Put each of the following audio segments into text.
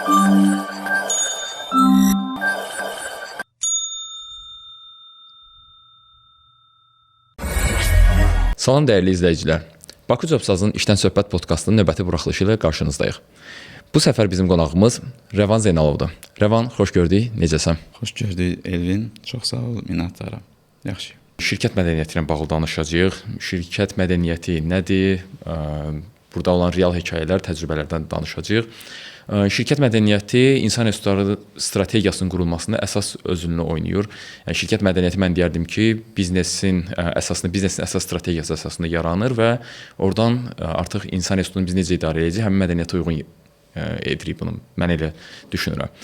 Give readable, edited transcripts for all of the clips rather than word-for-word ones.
Salam dəyərli izləyicilər. Bakı Cobsazın İşdən Söhbət podkastının növbəti buraxılışı ilə qarşınızdayıq. Bu səfər bizim qonağımız Rəvan Zeynalovdur. Rəvan, xoş gördük. Necəsən? Xoş gördük Elvin. Çox sağ ol, minnətdaram. Yaxşı. Şirkət mədəniyyəti ilə bağlı danışacağıq. Şirkət mədəniyyəti nədir? Burada olan real hekayələr, təcrübələrdən danışacağıq. Şirkət mədəniyyəti insan resursları strategiyasının qurulmasında əsas özünü oynayır. Yəni şirkət mədəniyyəti mən deyərdim ki, biznesin əsas strategiyası əsasında yaranır və oradan artıq insan resursunu biz necə idarə edəcəyik, həmin mədəniyyətə uyğun edirik bunu. Mən elə düşünürəm.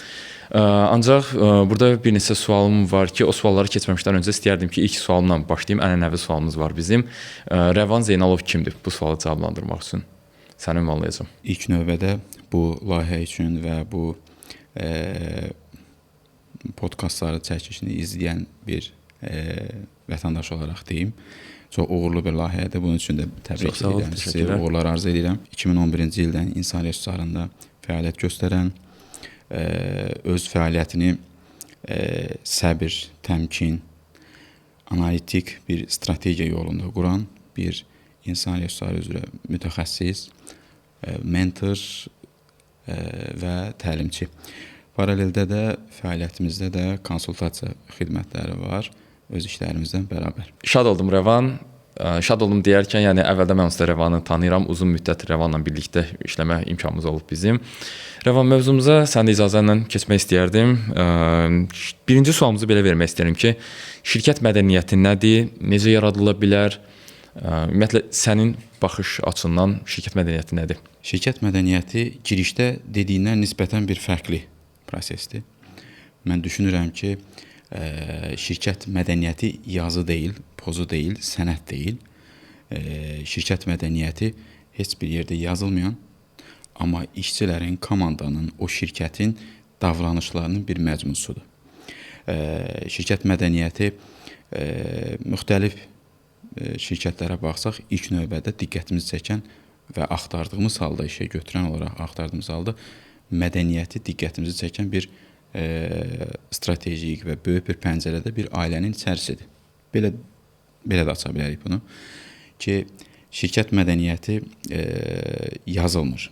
Ancaq burada bir neçə sualım var ki, o sualları keçməmişdən öncə istəyərdim ki, ilk sualımla başlayım. Ənənəvi sualımız var bizim. Rəvan Zeynalov kimdir? Bu sualı cavablandırmaq üçün səni ünvanlayacağam. İlk növbədə bu layihə üçün və bu podkastları çəkilişini izləyən bir vətəndaş olaraq deyim. Çox uğurlu bir layihədir. Bunun üçün də təbrik edirəm. Sizə uğurlar arzu edirəm. 2011-ci ildən insan resurslarında fəaliyyət göstərən, öz fəaliyyətini səbir, təmkin, analitik bir strategiya yolunda quran bir insan resursları üzrə mütəxəssis, mentor və təlimçi. Paraleldə də fəaliyyətimizdə də konsultasiya xidmətləri var, öz işlərimizdən bərabər. Şad oldum Rəvan. Şad oldum deyərkən, yəni əvvəldən mən onsuz da Rəvanı tanıyıram. Uzun müddət Rəvanla birlikdə işləmə imkanımız olub bizim. Rəvan, mövzumuza sənin icazənlə keçmək istəyərdim. Birinci sualımızı belə vermək istəyirəm ki, şirkət mədəniyyəti nədir, necə yaradıla bilər? Ümumiyyətlə, sənin baxış açından şirkət mədəniyyəti nədir? Şirkət mədəniyyəti girişdə dediyindən nisbətən bir fərqli prosesdir. Mən düşünürəm ki, şirkət mədəniyyəti yazı deyil, pozu deyil, sənət deyil. Şirkət mədəniyyəti heç bir yerdə yazılmayan, amma işçilərin, komandanın, o şirkətin davranışlarının bir məcmusudur. Şirkət mədəniyyəti müxtəlif şirkətlərə baxsaq, ilk növbədə diqqətimizi çəkən və axtardığımız halda, işə götürən olaraq axtardığımız halda mədəniyyəti diqqətimizi çəkən bir stratejik və böyük bir pəncərədə bir ailənin içərisidir. Belə də aça bilərik bunu ki, şirkət mədəniyyəti yazılmır.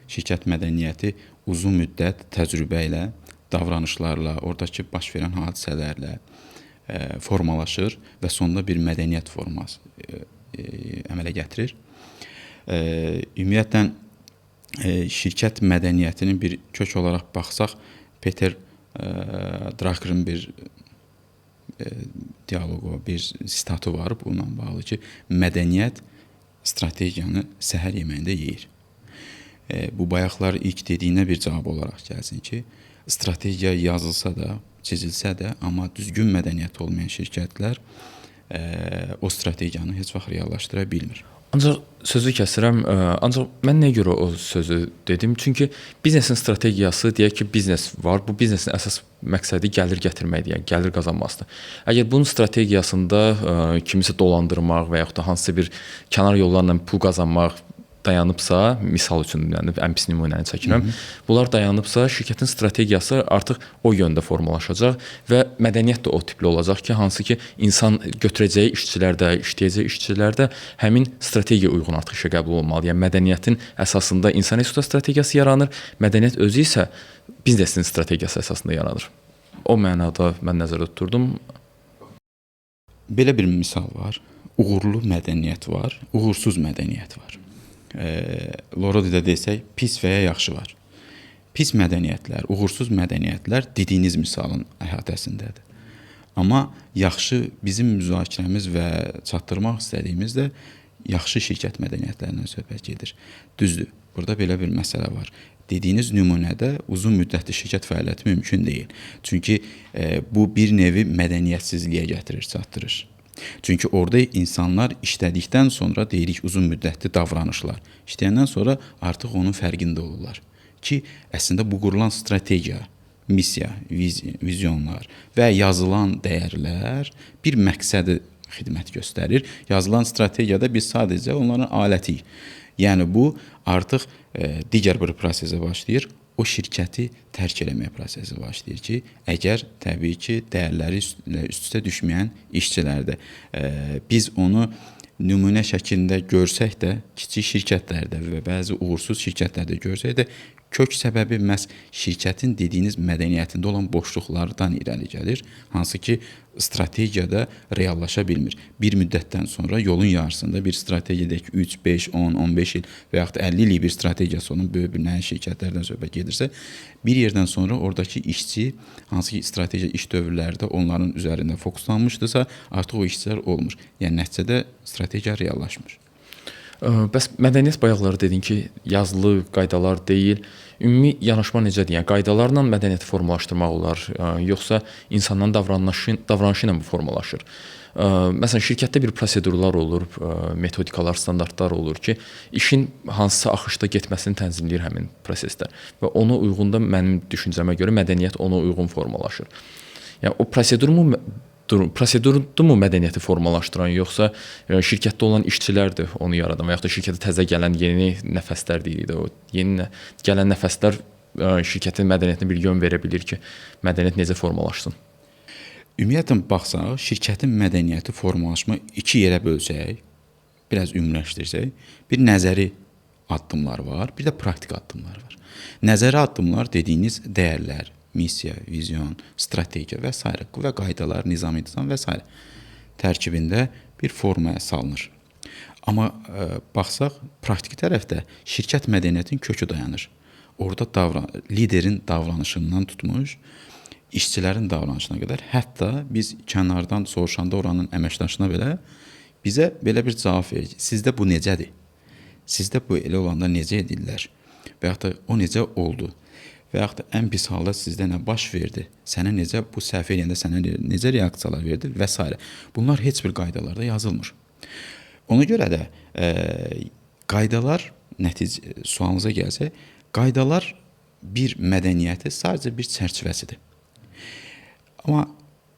Şirkət mədəniyyəti uzun müddət təcrübə ilə, davranışlarla, oradakı baş verən hadisələrlə formalaşır və sonunda bir mədəniyyət forması əmələ gətirir. Ümumiyyətlə, şirkət mədəniyyətinin bir kök olaraq baxsaq, Peter Drucker'ın bir dialoqu, bir sitatı var bununla bağlı ki, mədəniyyət strategiyanı səhər yeməyində yeyir. Bu bayaqlar ilk dediyinə bir cavab olaraq gəlsin ki, strategiya yazılsa da, çizilsə də, amma düzgün mədəniyyət olmayan şirkətlər o strategiyanı heç vaxt reallaşdıra bilmir. Ancaq sözü kəsirəm, ancaq mən nəyə görə o sözü dedim? Çünki biznesin strategiyası, deyək ki, biznes var. Bu biznesin əsas məqsədi gəlir gətirməkdir, yəni gəlir qazanmasıdır. Əgər bunun strategiyasında kimisə dolandırmaq və yaxud da hansısa bir kənar yollarla pul qazanmaq dayanıbsa, misal üçün, yəni ən pis nümunəni çəkirəm. Bunlar dayanıbsa, şirkətin strategiyası artıq o yöndə formalaşacaq və mədəniyyət də o tipli olacaq ki, hansı ki, insan götürəcəyi işçilər də, işləyəcəyi işçilər də həmin strategiya uyğun artıq işə qəbul olmalı. Yəni mədəniyyətin əsasında insan resursları strategiyası yaranır, mədəniyyət özü isə biznesin strategiyası əsasında yaranır. O mənada mən nəzərdə tuturdum. Belə bir misal var. Uğurlu mədəniyyət var, uğursuz mədəniyyət var. Lorodidə desək, pis və ya yaxşı var. Pis mədəniyyətlər, uğursuz mədəniyyətlər dediyiniz misalın əhatəsindədir. Amma yaxşı bizim müzakirəmiz və çatdırmaq istədiyimiz də yaxşı şirkət mədəniyyətlərindən söhbət gedir. Düzdür, burada belə bir məsələ var. Dediyiniz nümunədə uzun müddətli şirkət fəaliyyəti mümkün deyil. Çünki bu bir nevi mədəniyyətsizliyə gətirir, çatdırır. Çünki orada insanlar işlədikdən sonra deyirik uzun müddətli davranışlar. İşləyəndən sonra artıq onun fərqində olurlar. Ki, əslində bu qurulan strategiya, missiya, vizyonlar və yazılan dəyərlər bir məqsədi xidmət göstərir. Yazılan strategiyada biz sadəcə onların alətiyik. Yəni bu artıq digər bir prosesə başlayır. o şirkəti tərk eləmək prosesi başlayır ki, əgər təbii ki, dəyərləri üst-üstə düşməyən işçilərdir. Biz onu nümunə şəklində görsək də, kiçik şirkətlərdə və bəzi uğursuz şirkətlərdə görsək də, kök səbəbi məhz şirkətin dediyiniz mədəniyyətində olan boşluqlardan irəli gəlir, hansı ki, strategiyada reallaşa bilmir. Bir müddətdən sonra yolun yarısında bir strategiyadakı 3, 5, 10, 15 il və yaxud 50 illik bir strategiyası onun böyük bir nəyin şirkətlərdən söhbət gedirsə, bir yerdən sonra oradakı işçi, hansı ki, strateji iş dövrlərdə onların üzərində fokuslanmışdırsa, artıq o işçilər olmur. Yəni, nəticədə strategiya reallaşmır. Bəs mədəniyyət bayaqları dedin ki, yazılı qaydalar deyil. Ümumi yanaşma necədir? Yəni qaydalarla mədəniyyəti formalaşdırmaq olar, yoxsa insanların davranışı ilə bu formalaşır? Məsələn, şirkətdə bir prosedurlar olur, metodikalar, standartlar olur ki, işin hansısa axışda getməsini tənzimləyir həmin prosesdə və ona uyğun da mənim düşüncəmə görə mədəniyyət ona uyğun formalaşır. Yəni o prosedurmu mədəniyyəti formalaşdıran, yoxsa şirkətdə olan işçilərdir onu yaradan və yaxud da şirkətə təzə gələn yeni nəfəslər deyirik də, o yeni gələn nəfəslər şirkətin mədəniyyətinə bir yön verə bilir ki, mədəniyyət necə formalaşsın? Ümumiyyətlə baxsaq, şirkətin mədəniyyəti formalaşma iki yerə bölsək, biraz ümumiləşdirsək, bir nəzəri addımlar var, bir də praktik addımlar var. Nəzəri addımlar dediyiniz dəyərlər, missiya, vizyon, strategiya və s. və qaydalar, nizam-intizam və s. tərkibində bir formaya salınır. Amma baxsaq, praktiki tərəfdə şirkət mədəniyyətinin kökü dayanır. Orada liderin davranışından tutmuş, işçilərin davranışına qədər, hətta biz kənardan soruşanda oranın əməkdaşına belə bizə belə bir cavab verir ki, sizdə bu necədir? Sizdə bu elə olanda necə edirlər? Və yaxud da o necə oldu? Və yaxud da ən pis halda sizdə nə baş verdi? Sənə necə bu səhv eləyəndə sənə necə reaksiyalar verdi və s. Bunlar heç bir qaydalarda yazılmır. Ona görə də qaydalar, sualınıza gəlsək, qaydalar bir mədəniyyəti sadəcə bir çərçivəsidir. Amma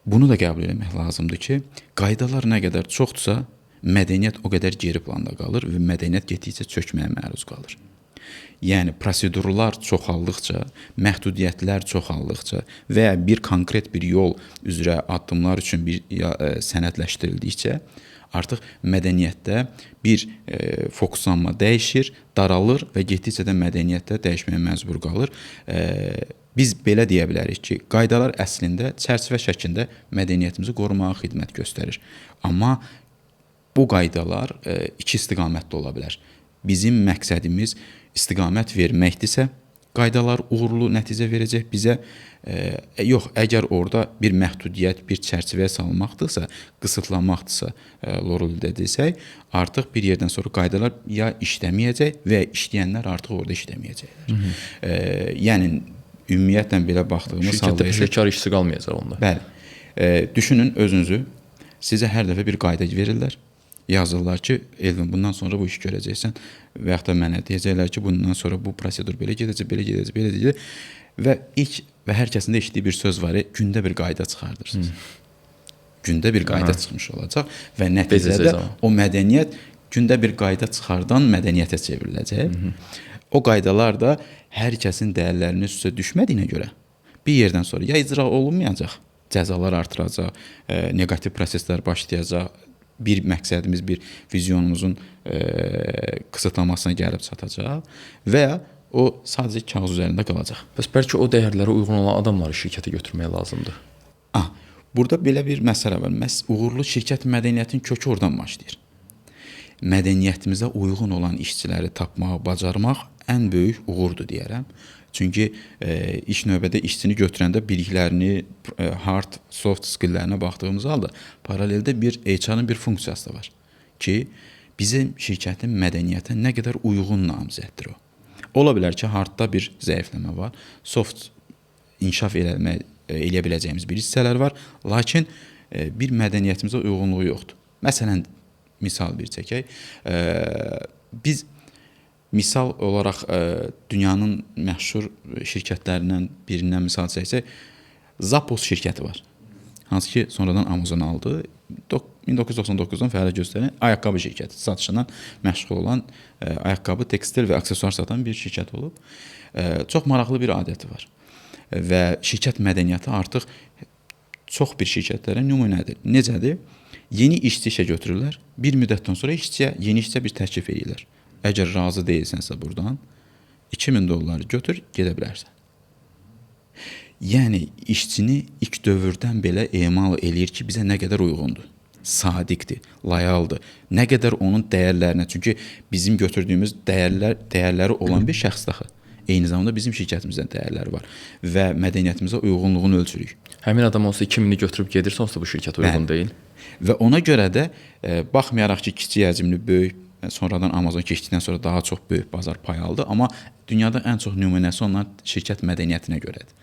bunu da qəbul etmək lazımdır ki, qaydalar nə qədər çoxdursa, mədəniyyət o qədər geri planda qalır və mədəniyyət getdikcə çökməyə məruz qalır. Yəni, prosedurlar çoxaldıqca, məhdudiyyətlər çoxaldıqca və ya bir konkret bir yol üzrə addımlar üçün bir sənədləşdirildikcə, artıq mədəniyyətdə bir fokuslanma dəyişir, daralır və getdikcə də mədəniyyətdə dəyişməyə məcbur qalır. Biz belə deyə bilərik ki, qaydalar əslində çərçivə şəklində mədəniyyətimizi qorumağa xidmət göstərir. Amma bu qaydalar iki istiqamətli ola bilər. Bizim məqsədimiz istiqamət verməkdirsə, qaydalar uğurlu nəticə verəcək bizə. Yox, əgər orada bir məhdudiyyət, bir çərçivəyə salınmaqdırsa, qısıtlanmaqdırsa, Loreldə desək, artıq bir yerdən sonra qaydalar ya işləməyəcək və işləyənlər artıq orada işləməyəcəklər. Yəni, ümumiyyətlə belə baxdığımız halda peşəkar işçi qalmayacaq onda. Bəli. Düşünün özünüzü, sizə hər dəfə bir qayda verirlər. Yazırlar ki, Elvin, bundan sonra bu işi görəcəksən və yaxud da mənə deyəcəklər ki, bundan sonra bu prosedur belə gedəcək, belə gedəcək, belə gedəcək və ilk və hər kəsin də eşitdiyi bir söz var, gündə bir qayda çıxardırsınız. Gündə bir qayda çıxmış olacaq və nəticədə o mədəniyyət gündə bir qayda çıxardan mədəniyyətə çevriləcək. O qaydalar da hər kəsin dəyərlərinin üstə düşmədiyinə görə bir yerdən sonra ya icra olunmayacaq, cəzalar artıracaq, neqativ proseslər başlayacaq, bir məqsədimiz, bir vizyonumuzun qısıtlamasına gəlib çatacaq və ya o sadəcə kağız üzərində qalacaq. Bəs bəlkə o dəyərlərə uyğun olan adamları şirkətə götürmək lazımdır. Burada belə bir məsələ var. Uğurlu şirkət mədəniyyətinin kökü oradan başlayır. Mədəniyyətimizə uyğun olan işçiləri tapmağı bacarmaq ən böyük uğurdur deyərəm. Çünki ilk növbədə işçini götürəndə biliklərini, hard, soft skilllərinə baxdığımız halda paraleldə bir HR-ın bir funksiyası da var ki, bizim şirkətin mədəniyyətə nə qədər uyğun namizəddir o. Ola bilər ki, hardda bir zəifləmə var, soft inkişaf eləyə biləcəyimiz bir hissələr var, lakin bir mədəniyyətimizə uyğunluğu yoxdur. Məsələn, misal bir çəkək, biz misal olaraq dünyanın məşhur şirkətlərindən birindən misal çəksək, Zappos şirkəti var. Hansı ki, sonradan Amazon aldı. 1999-dan fəaliyyət göstərən ayaqqabı şirkəti, satışla məşğul olan ayaqqabı, tekstil və aksesuar satan bir şirkət olub. Çox maraqlı bir adəti var və şirkət mədəniyyəti artıq çox bir şirkətlərə nümunədir. Necədir? Yeni işçi işə götürürlər. Bir müddətdən sonra yeni işçiyə bir təklif edirlər. Əgər razı deyilsənsə buradan $2000 götür, gedə bilərsən. Yəni işçini ilk dövrdən belə emal eləyir ki, bizə nə qədər uyğundur. Sadiqdir, layaldır. Nə qədər onun dəyərlərinə, çünki bizim götürdüyümüz dəyərləri olan bir şəxs daxı. Eyni zamanda bizim şirkətimizdə dəyərləri var və mədəniyyətimizə uyğunluğunu ölçürük. Həmin adam olsa 2000-ni götürüb gedirsə, onsuz da bu şirkət uyğun deyil. Və ona görə də baxmayaraq ki, kiçik həcmli, böyük, sonradan Amazon keçdikdən sonra daha çox böyük bazar payı aldı, amma dünyada ən çox nümunəsi onların şirkət mədəniyyətinə görədir.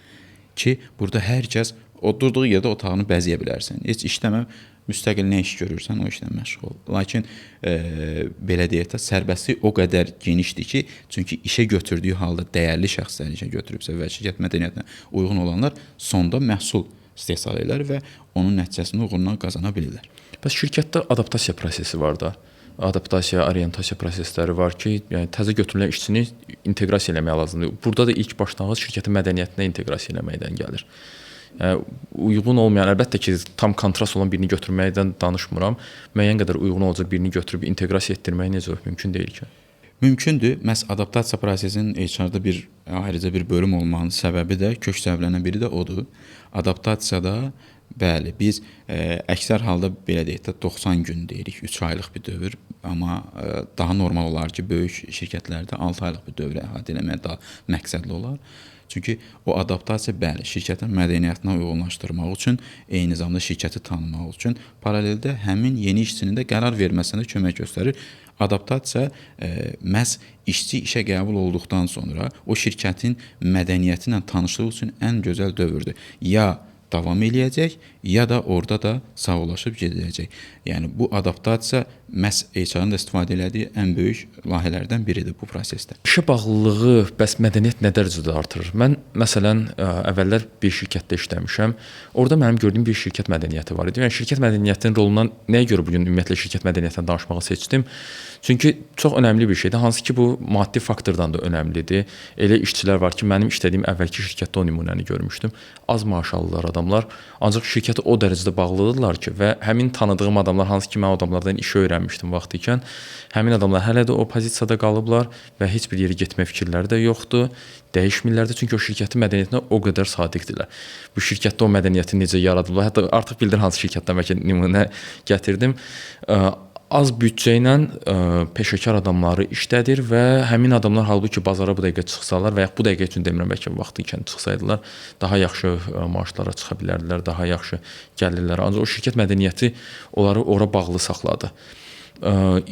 Ki, burada hər kəs oturduğu yerdə otağını bəzəyə bilərsən. Heç işləmə, müstəqil nə iş görürsən, o işlə məşğul ol. Lakin belə deyək də, sərbəstlik o qədər genişdir ki, çünki işə götürdüyü halda dəyərli şəxsləri işə götürübsə və şirkət mədəniyyətinə uyğun olanlar sonda məhsul istehsal edirlər və onun nəticəsində uğurla qazana bilirlər. Bəs şirkətdə adaptasiya prosesi var da. Adaptasiya, orientasiya prosesləri var ki, yəni təzə götürülən işçini inteqrasiya eləmək lazımdır. Burada da ilk başlanğıc şirkətin mədəniyyətinə inteqrasiya eləməkdən gəlir. Yəni, uyğun olmayan, əlbəttə ki, tam kontrast olan birini götürməkdən danışmıram. Müəyyən qədər uyğun olacaq birini götürüb inteqrasiya etdirmək necə mümkün deyil ki? Mümkündür. Məhz adaptasiya prosesinin HR-da ayrıca bir bölüm olmanın səbəbi də, kök səbəblərdən biri də odur. Adaptasiyada bəli, biz əksər halda belə deyək də 90 gün deyirik, 3 aylıq bir dövr, amma daha normal olar ki, böyük şirkətlərdə 6 aylıq bir dövrə əhatə etmək daha məqsədli olar. Çünki o adaptasiya bəli, şirkətin mədəniyyətinə uyğunlaşdırmaq üçün, eyni zamanda şirkəti tanımaq üçün paraleldə həmin yeni işçinin də qərar verməsinə kömək göstərir. Adaptasiya məhz işçi işə qəbul olduqdan sonra o şirkətin mədəniyyəti ilə tanışlıq üçün ən gözəl dövrdür. Ya davam eləyəcək, ya da orada da sağollaşıb gedəcək. Yəni bu adaptasiya məhz HR-ın da istifadə elədiyi ən böyük layihələrdən biridir bu prosesdə. İşə bağlılığı bəs mədəniyyət nə dərəcədə artırır? Mən məsələn əvvəllər bir şirkətdə işləmişəm. Orada mənim gördüyüm bir şirkət mədəniyyəti var idi. Yəni şirkət mədəniyyətinin rolundan nəyə görə bu gün ümumiyyətlə şirkət mədəniyyətindən danışmağı seçdim? Çünki çox önəmli bir şeydir. Hansı ki bu maddi faktordan da önəmlidir. Elə işçilər var ki, mənim işlədiyim əvvəlki şirkətdə o nümunəni görmüşdüm. Az maaş alırlar adamlar, ancaq şirkətə o dərəcədə bağlıdırlar ki, və həmin tanıdığım adamlar, hansı ki mən o adamlardan iş öyrənmişdim vaxtı ikən, həmin adamlar hələ də o pozisiyada qalıblar və heç bir yerə getmə fikirləri də yoxdur. Dəyişmirlər də, çünki o şirkətin mədəniyyətinə o qədər sadiqdirlər. Bu şirkətdə o mədəniyyəti necə yaradıblar? Hətta artıq bildir hansı şirkətdən bəlkə nümunə gətirdim. Az büdcə ilə peşəkar adamları işlədir və həmin adamlar halbuki bazara bu dəqiqə çıxsalar və ya bu dəqiqə üçün demirəm, bəlkə vaxtı ikən çıxsaydılar, daha yaxşı maaşlara çıxa bilərdilər, daha yaxşı gəlirlər. Ancaq o şirkət mədəniyyəti onları ora bağlı saxladı.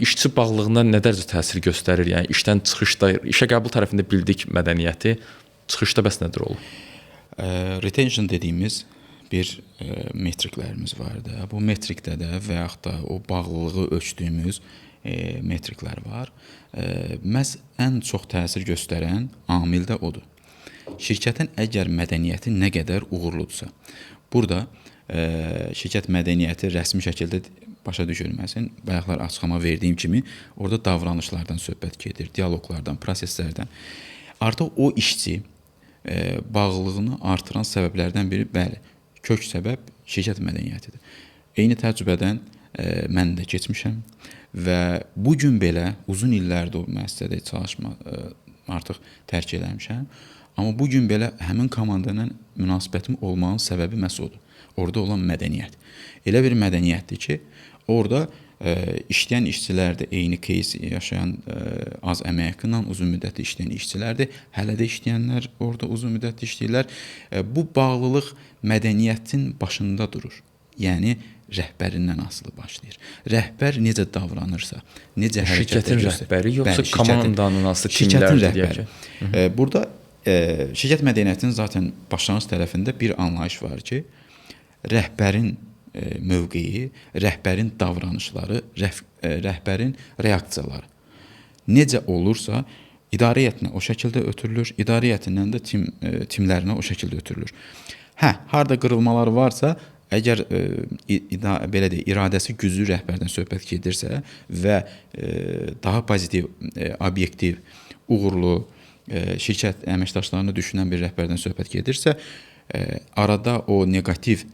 İşçi bağlılığına nə dərəcə təsir göstərir? Yəni işdən çıxışda, işə qəbul tərəfində bildik mədəniyyəti, çıxışda bəs nədir olur? Retention dediyimiz bir metriklərimiz var da. Bu metrikdə də və yaxud da o bağlılığı ölçdüyümüz metriklər var. Məhz ən çox təsir göstərən amil də odur. Şirkətin əgər mədəniyyəti nə qədər uğurludursa, burada şirkət mədəniyyəti rəsmi şəkildə başa düşülməsin. Bayaqlar açıqlama verdiyim kimi, orada davranışlardan söhbət gedir, dialoqlardan, proseslərdən. Artıq o işçi bağlılığını artıran səbəblərdən biri, bəli, kök səbəb şirkət mədəniyyətidir. Eyni təcrübədən mən də keçmişəm və bu gün belə uzun illərdir o müəssisədə çalışma artıq tərk eləmişəm. Amma bu gün belə həmin komanda ilə münasibətim olmağın səbəbi məhz odur. Orada olan mədəniyyət. Elə bir mədəniyyətdir ki, orada işləyən işçilər də eyni case yaşayan az əmək haqqı uzun müddətli işləyən işçilərdir. Hələ də işləyənlər orada uzun müddətli işləyirlər. Bu bağlılıq mədəniyyətin başında durur. Yəni rəhbərindən asılı başlayır. Rəhbər necə davranırsa, necə hərəkət edirsə, şirkətin rəhbəri yoxsa komandanın asılı timlər deyək ki. Burada şirkət mədəniyyətinin zaten başlanğıc tərəfində bir anlayış var ki, rəhbərin mövqeyi, rəhbərin davranışları, rəhbərin reaksiyaları necə olursa, idarə heyətinə o şəkildə ötürülür, idarə heyətindən də timlərinə o şəkildə ötürülür. Harda qırılmalar varsa, əgər belə deyək, iradəsi güclü rəhbərdən söhbət gedirsə və daha pozitiv, obyektiv, uğurlu şirkət əməkdaşlarını düşünən bir rəhbərdən söhbət gedirsə, arada o neqativ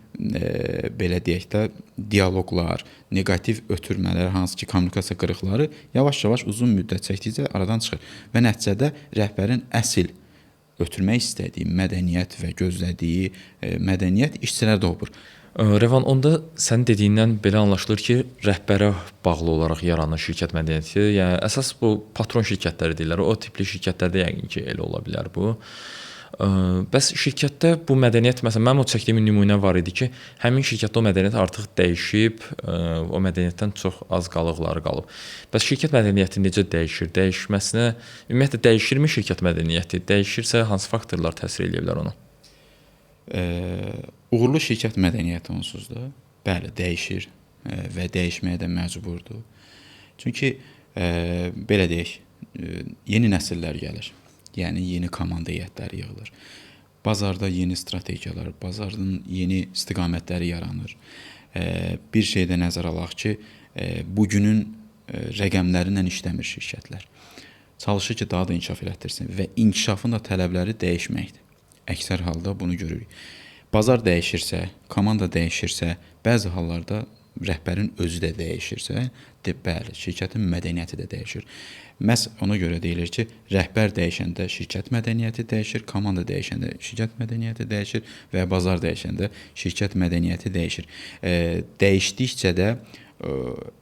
belə deyək də dialoqlar, neqativ ötürmələr, hansı ki kommunikasiya qırıqları yavaş-yavaş uzun müddət çəkdikcə aradan çıxır və nəticədə rəhbərin əsl ötürmək istədiyi mədəniyyət və gözlədiyi mədəniyyət işçilərdə olur. Rəvan, onda sən dediyindən belə anlaşılır ki, rəhbərə bağlı olaraq yaranır şirkət mədəniyyəti. Yəni əsas bu patron şirkətləri deyirlər. O tipli şirkətlərdə yəqin ki, elə ola bilər bu. Bəs şirkətdə bu mədəniyyət, məsələn, mənim o çəkdiyim nümunə var idi ki, həmin şirkətdə o mədəniyyət artıq dəyişib, o mədəniyyətdən çox az qalıqları qalıb. Bəs şirkət mədəniyyəti necə dəyişir? Dəyişməsinə, ümumiyyətlə dəyişirmi şirkət mədəniyyəti? Dəyişirsə hansı faktorlar təsir edə bilər ona? Uğurlu şirkət mədəniyyəti onsuz da, bəli, dəyişir və dəyişməyə də məcburdur. Çünki belə deyək, yeni nəsillər gəlir. Yəni yeni komanda heyətləri yığılır. Bazarda yeni strategiyalar, bazarın yeni istiqamətləri yaranır. Bir şeydə nəzərə alaq ki, bugünün rəqəmləri ilə işləmir şirkətlər. Çalışır ki, daha da inkişaf elətdirsin və inkişafın da tələbləri dəyişməkdir. Əksər halda bunu görürük. Bazar dəyişirsə, komanda dəyişirsə, bəzi hallarda rəhbərin özü də dəyişirsə, bəli, şirkətin mədəniyyəti də dəyişir. Məhz ona görə deyilir ki, rəhbər dəyişəndə şirkət mədəniyyəti dəyişir, komanda dəyişəndə şirkət mədəniyyəti dəyişir və bazar dəyişəndə şirkət mədəniyyəti dəyişir. Dəyişdikcə də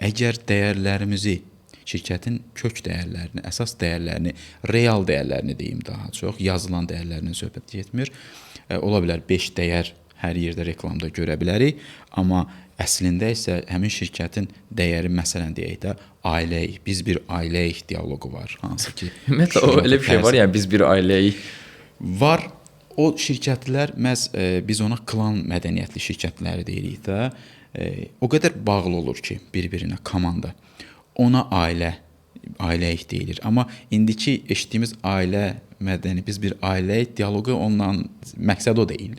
əgər dəyərlərimizi, şirkətin kök dəyərlərini, əsas dəyərlərini, real dəyərlərini deyim daha çox, yazılan dəyərlərindən söhbət getmir. Ola bilər 5 dəyər hər yerdə reklamda görə bilərik, amma əslində isə həmin şirkətin dəyəri, məsələn deyək də, ailəyik, biz bir ailəyik dialoqu var, hansı ki... Ümumiyyətlə, o elə bir şey var, yəni biz bir ailəyik. Var, o şirkətlər, məhz biz ona klan mədəniyyətli şirkətləri deyirik də, o qədər bağlı olur ki, bir-birinə komanda. Ona ailəyik deyilir. Amma indiki eşitdiyimiz ailə mədəni, biz bir ailəyik dialoqu ondan məqsəd o deyil.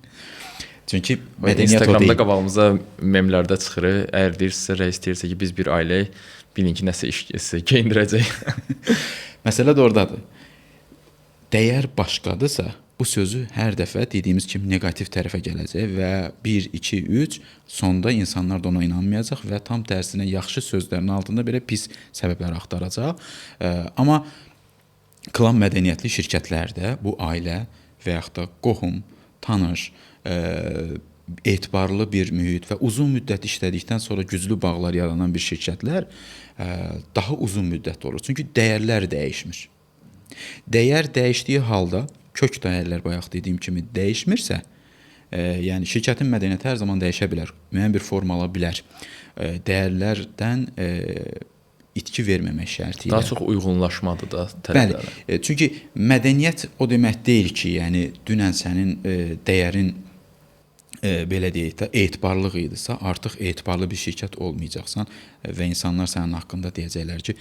Çünki mədəniyyət o deyil. Instagramda qabağımıza memlərdə çıxır. Əgər deyirsə, rəis deyirsə ki, biz bir ailəyik, bilin ki, nəsə iş geyindirəcək. Məsələ də oradadır. Dəyər başqadırsa, bu sözü hər dəfə dediyimiz kimi neqativ tərəfə gələcək və 1, 2, 3 sonda insanlar da ona inanmayacaq və tam tərsinə yaxşı sözlərin altında belə pis səbəblər axtaracaq. Amma klan mədəniyyətli şirkətlərdə bu ailə və yaxud da qohum, tanış, etibarlı bir mühit və uzun müddət işlədikdən sonra güclü bağlar yaranan bir şirkətlər daha uzun müddət olur. Çünki dəyərlər dəyişmir. Dəyər dəyişdiyi halda kök dəyərlər bayaq dediyim kimi dəyişmirsə, yəni şirkətin mədəniyyəti hər zaman dəyişə bilər, müəyyən bir forma ala bilər. Dəyərlərdən itki verməmək şərti ilə. Daha çox uyğunlaşmadır da tələblərə. Bəli, çünki mədəniyyət o demək deyil ki, yəni dünən sənin dəyərin belə deyək də etibarlıq idisə, artıq etibarlı bir şirkət olmayacaqsan və insanlar sənin haqqında deyəcəklər ki,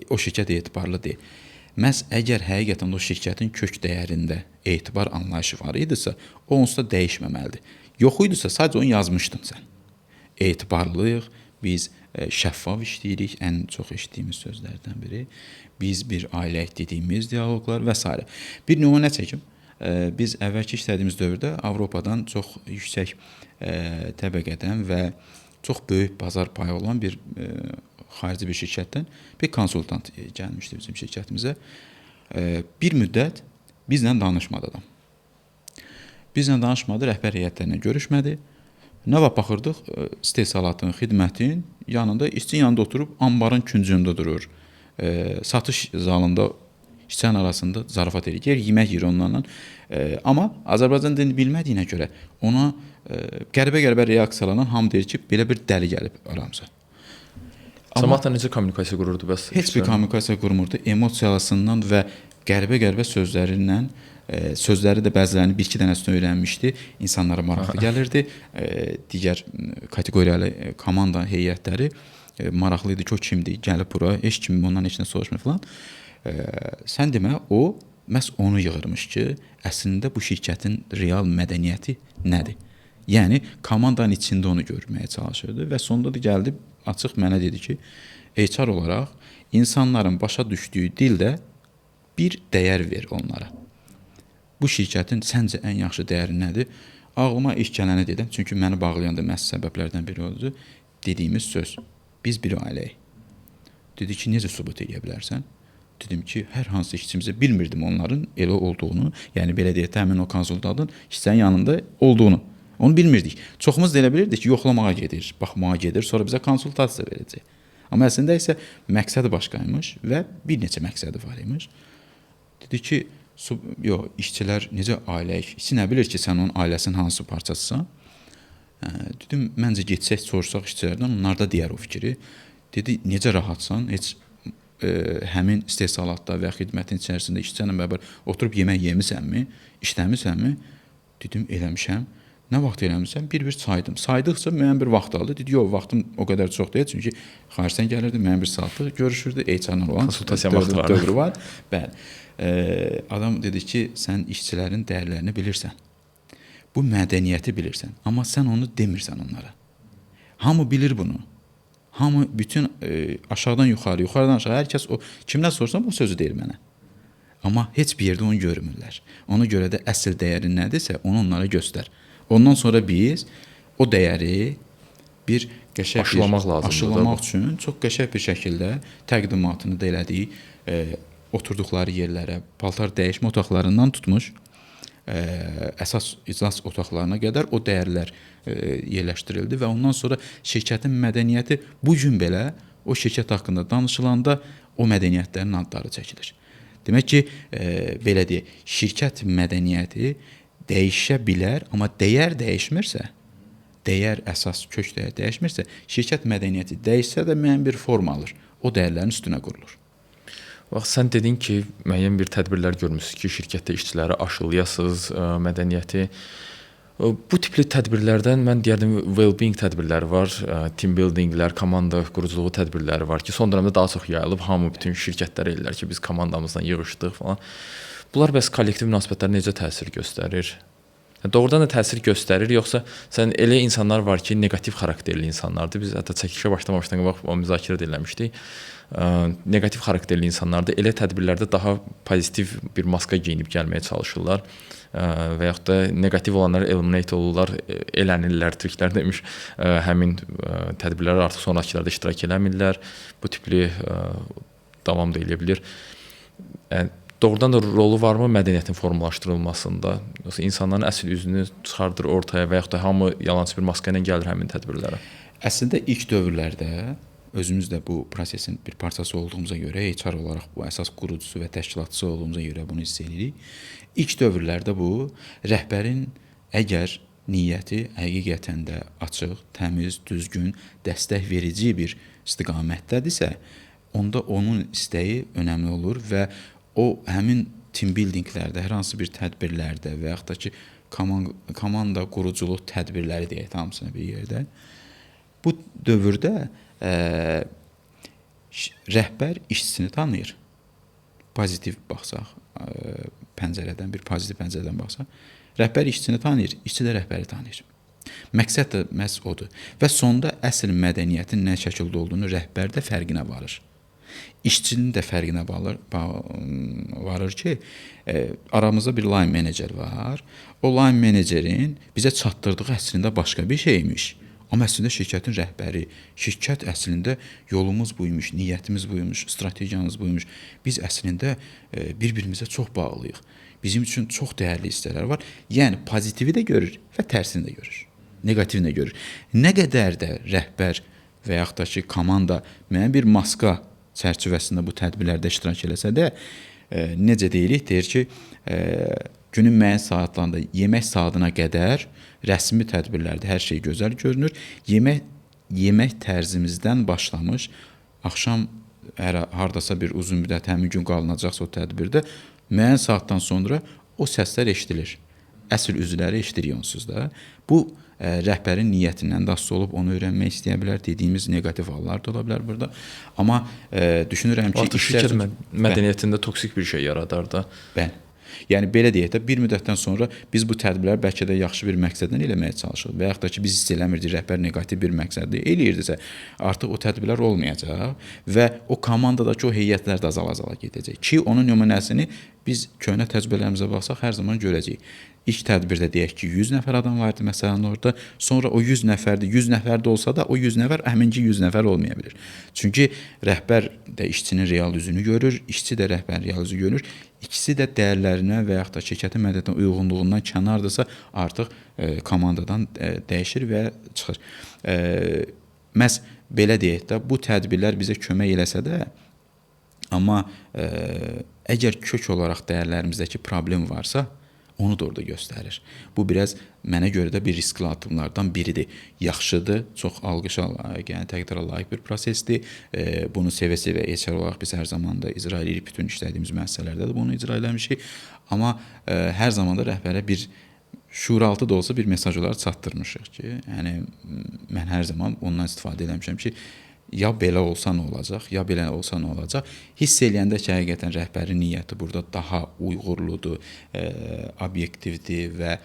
o şirkət etibarlı deyil. Məhz əgər həqiqətən o şirkətin kök dəyərində etibar anlayışı var idisə, o onsuz da dəyişməməlidir. Yox idisə, sadəcə onu yazmışdın sən. Etibarlıyıq, biz şəffaf işləyirik, ən çox eşitdiyimiz sözlərdən biri. Biz bir ailəyik dediyimiz dialoqlar və s. Bir nümunə çəkim. Biz əvvəlki işlədiyimiz dövrdə Avropadan çox yüksək təbəqədən və çox böyük bazar payı olan bir xarici bir şirkətdən bir konsultant gəlmişdi bizim şirkətimizə. Bir müddət bizlə danışmadı adam. Bizlə danışmadı, rəhbər heyətlərinə görüşmədi. Nə vaxt baxırdıq, istehsalatın, xidmətin yanında, işçinin yanında oturub ambarın küncündə durur. Satış zalında işçilərin arasında zarafat edir, yemək yeyir onlarla. Amma Azərbaycan dilini bilmədiyinə görə ona qəribə reaksiyalarla hamı deyir ki, belə bir dəli gəlib aramıza. Cəmaatla necə kommunikasiya qururdu bəs? Heç bir kommunikasiya qurmurdu. Emosiyasından və qəribə sözlərindən, sözləri də bəzilərini 1-2 dənəsini öyrənmişdi. İnsanlara maraqlı gəlirdi. Digər kateqoriyalı komanda heyətləri maraqlı idi ki, o kimdir, gəlib bura, heç kim ondan heç nə soruşmur falan. Sən demə, o məhz onu yığırmış ki, əslində bu şirkətin real mədəniyyəti nədir? Yəni komandanın içində onu görməyə çalışırdı və sonunda da gəldi açıq mənə dedi ki, HR olaraq insanların başa düşdüyü dildə bir dəyər ver onlara. Bu şirkətin səncə ən yaxşı dəyəri nədir? Ağlıma ilk gələni dedim, çünki məni bağlayan da məhz səbəblərdən biri oldu. Dediyimiz söz, biz bir ailəyik. Dedi ki, necə sübut edə bilərsən? Dedim ki, hər hansı işçimizə bilmirdim onların elə olduğunu, yəni belə deyək, həmin o konsultantın işçinin yanında olduğunu. Onu bilmirdik. Çoxumuz da elə bilirdik ki, yoxlamağa gedir, baxmağa gedir, sonra bizə konsultasiya verəcək. Amma əslində isə məqsədi başqaymış və bir neçə məqsədi var imiş. Dedi ki, yox, işçilər necə ailəyik? İşçi nə bilir ki, sən onun ailəsinin hansı parçasısan? Dedim, məncə getsək, sorsaq işçilərdən, onlar da deyər o fikri. Dedi, necə rahatsan? Heç həmin istehsalatda və xidmətin içərisində işçilərlə bərabər oturub yemək yemirsənmi? İşləmirsənmi? Dedim, eləmişəm. Nə vaxt eləmişəm? Bir saydım. Saydıqca müəyyən bir vaxt aldı. Dedi, yox, vaxtım o qədər çox deyil, çünki xaricdən gəlirdi, müəyyən bir saatlıq görüşürdü, HR-la olan konsultasiya vaxtı var. Dövrü var. Bəli. Adam dedi ki, sən işçilərin dəyərlərini bilirsən. Bu mədəniyyəti bilirsən, amma sən onu demirsən onlara. Hamı bilir bunu. Hamı bütün aşağıdan yuxarı, yuxarıdan aşağı hər kəs o kimdən sorsan bu sözü deyir mənə. Amma heç bir yerdə onu görmürlər. Ona görə də əsl dəyəri nədirsə, onu onlara göstər. Ondan sonra biz o dəyəri bir qəşəng aşılamaq üçün çox qəşəng bir şəkildə təqdimatını da elədik. Oturduqları yerlərə, paltar dəyişmə otaqlarından tutmuş əsas iclas otaqlarına qədər o dəyərlər yerləşdirildi və ondan sonra şirkətin mədəniyyəti bu gün belə o şirkət haqqında danışılanda o mədəniyyətlərin adları çəkilir. Demək ki, belə deyək, şirkət mədəniyyəti dəyişə bilər, amma dəyər dəyişmirsə, dəyər əsas kök dəyər dəyişmirsə, şirkət mədəniyyəti dəyişsə də müəyyən bir forma alır. O dəyərlərin üstünə qurulur. Bax, sən dedin ki, müəyyən bir tədbirlər görmüsünüz ki, şirkətdə işçiləri aşılayasınız, mədəniyyəti. Bu tipli tədbirlərdən mən deyərdim well-being tədbirləri var, team buildinglər, komanda quruculuğu tədbirləri var ki, son dövrdə daha çox yayılıb, hamı bütün şirkətlər ellər ki, biz komandamızla yığışdıq falan. Bunlar bəs kollektiv münasibətlərə necə təsir göstərir? Doğrudan da təsir göstərir, yoxsa sən elə insanlar var ki, neqativ xarakterli insanlardır. Biz hətta çəkilişə başlamamışdan qabaq o müzakirə eləmişdik. Neqativ xarakterli insanlardır. Elə tədbirlərdə daha pozitiv bir maska geyinib gəlməyə çalışırlar və yaxud da neqativ olanları eliminate olurlar, elənirlər, triklər demiş. Həmin tədbirlərə artıq sonrakılarda iştirak eləmirlər. Bu tipli davam da edə bilir. Doğrudan da rolu varmı mədəniyyətin formalaşdırılmasında? Yoxsa insanların əsl üzünü çıxardır ortaya və yaxud da hamı yalançı bir maska ilə gəlir həmin tədbirlərə? Əslində ilk dövrlərdə özümüz də bu prosesin bir parçası olduğumuza görə, HR olaraq bu əsas qurucusu və təşkilatçısı olduğumuza görə bunu hiss edirik. İlk dövrlərdə bu rəhbərin əgər niyyəti həqiqətən də açıq, təmiz, düzgün, dəstək verici bir istiqamətdədirsə, onda onun istəyi önəmli olur və o həmin team buildinglərdə, hər hansı bir tədbirlərdə və yaxud da ki, komanda quruculuq tədbirləri deyək hamısına bir yerdə. Bu dövrdə rəhbər işçisini tanıyır. Pozitiv baxsaq, bir pozitiv pəncərədən baxsaq, rəhbər işçisini tanıyır, işçi də rəhbəri tanıyır. Məqsəd də məhz odur. Və sonda əsl mədəniyyətin nə şəkildə olduğunu rəhbər də fərqinə varır. İşçinin də fərqinə varır ki, aramızda bir line menecer var. O line menecerin bizə çatdırdığı əslində başqa bir şeymiş. Amma əslində şirkətin rəhbəri, şirkət əslində yolumuz buymuş, niyyətimiz buymuş, strategiyamız buymuş. Biz əslində bir-birimizə çox bağlıyıq. Bizim üçün çox dəyərli hissələr var. Yəni pozitivi də görür və tərsini də görür. Neqativini də görür. Nə qədər də rəhbər və yaxud da ki, komanda müəyyən bir maska çərçivəsində bu tədbirlərdə iştirak eləsə də, necə deyirik? Deyir ki, günün müəyyən saatlarında yemək saatına qədər rəsmi tədbirlərdə hər şey gözəl görünür. Yemək tərzimizdən başlamış, axşam hardasa bir uzun müddət həmin gün qalınacaqsa o tədbirdə, müəyyən saatdan sonra o səslər eşidilir. Əsl üzvləri eşidirik onsuz da. Bu rəhbərin niyyətindən də asılı olub onu öyrənmək istəyə bilər. Dediyimiz neqativ hallar da ola bilər burada. Amma düşünürəm ki, şirkət mədəniyyətində toksik bir şey yaradar da. Bəli. Yəni belə deyək də, bir müddətdən sonra biz bu tədbirləri bəlkə də yaxşı bir məqsədlə eləməyə çalışırıq və yaxud da ki, biz hiss eləmirdik rəhbər neqativ bir məqsədlə eləyirdisə, artıq o tədbirlər olmayacaq və o komandadakı o heyətlər də azala-azala gedəcək ki, onun nümunəsini biz köhnə təcrübələrimizə baxsaq hər zaman görəcəyik. İlk tədbirdə deyək ki, 100 nəfər adam var idi məsələn orada. Sonra o 100 nəfərdir, 100 nəfər də olsa da o 100 nəfər həminki 100 nəfər olmaya bilər. Çünki rəhbər də işçinin real üzünü görür, işçi də rəhbərin real üzünü görür. İkisi də dəyərlərinə və yaxud da şirkətin mədəniyyətinə uyğunluğundan kənardırsa, artıq komandadan dəyişir və çıxır. Məhz belə deyək də, bu tədbirlər bizə kömək eləsə də, amma əgər kök olaraq dəyərlərimizdəki problem varsa, onu da orada göstərir. Bu biraz mənə görə də bir riskli addımlardan biridir. Yaxşıdır, çox alqışa layiq, yəni təqdirə layiq bir prosesdir. Bunu sevə-sevə HR olaraq biz hər zaman da icra edirik, bütün işlədiyimiz müəssisələrdə də bunu icra eləmişik. Amma hər zaman da rəhbərə bir şuuraltı da olsa bir mesaj olaraq çatdırmışıq ki, yəni mən hər zaman ondan istifadə eləmişəm ki, ya belə olsa nə olacaq, ya belə olsa nə olacaq. Hiss eləyəndə ki, həqiqətən rəhbərin niyyəti burada daha uyğurludur, obyektivdir və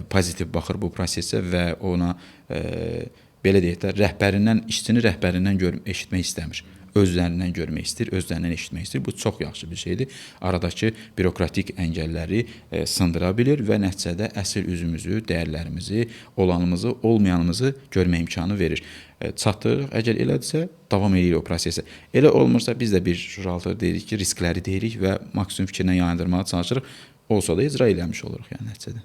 pozitiv baxır bu prosesə və ona belə deyək də, rəhbərindən, işçini rəhbərindən eşitmək istəmir. Özlərindən görmək istəyir, özlərindən eşitmək istəyir. Bu çox yaxşı bir şeydir. Aradakı bürokratik əngəlləri sındıra bilir və nəticədə əsl üzümüzü, dəyərlərimizi, olanımızı, olmayanımızı görmə imkanı verir. Çatdırırıq. Əgər elədirsə, davam edirik o prosesə. Elə olmursa, biz də bir şuuraltı deyirik ki, riskləri deyirik və maksimum fikirlə yayındırmağa çalışırıq. Olsa da icra eləmiş oluruq yəni nəticədə.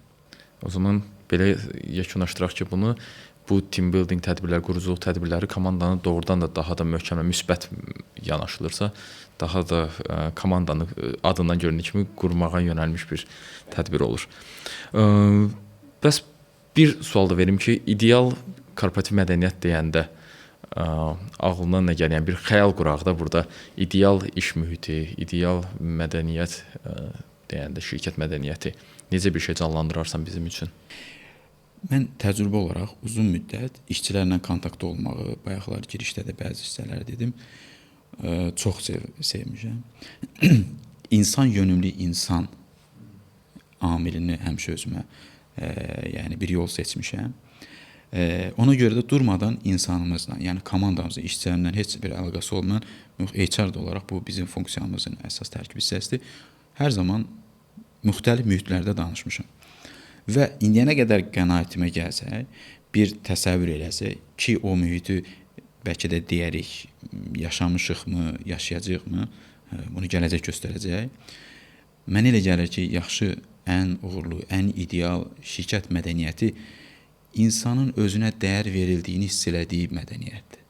O zaman belə yekunlaşdıraq ki, bu team building tədbirləri, quruculuq tədbirləri komandanı doğrudan da daha da möhkəm, müsbət yanaşılırsa, daha da komandanı adından göründüyü kimi qurmağa yönəlmiş bir tədbir olur. Bəs bir sual da verim ki, ideal korporativ mədəniyyət deyəndə ağlına nə gəlir? Yəni bir xəyal quraq da burada ideal iş mühiti, ideal mədəniyyət deyəndə şirkət mədəniyyəti necə bir şey canlandırarsan bizim üçün? Mən təcrübə olaraq uzun müddət işçilərlə kontaktda olmağı, bayaqlar girişdə də bəzi hissələr dedim, çox sevmişəm. İnsan yönümlü insan amilini həmişə özümə yəni bir yol seçmişəm. Ona görə də durmadan insanımızla, yəni komandamızla, işçilərlə heç bir əlaqəsi olmayan, HR olaraq bu bizim funksiyamızın əsas tərkib hissəsidir. Hər zaman müxtəlif mühitlərdə danışmışam. Və indiyənə qədər qənaətimə gəlsək, bir təsəvvür eləsək ki, o mühiti bəlkə də deyərik, yaşamışıqmı, yaşayacaqmı, bunu gələcək göstərəcək. Mənə elə gəlir ki, yaxşı, ən uğurlu, ən ideal şirkət mədəniyyəti insanın özünə dəyər verildiyini hiss elədiyi mədəniyyətdir.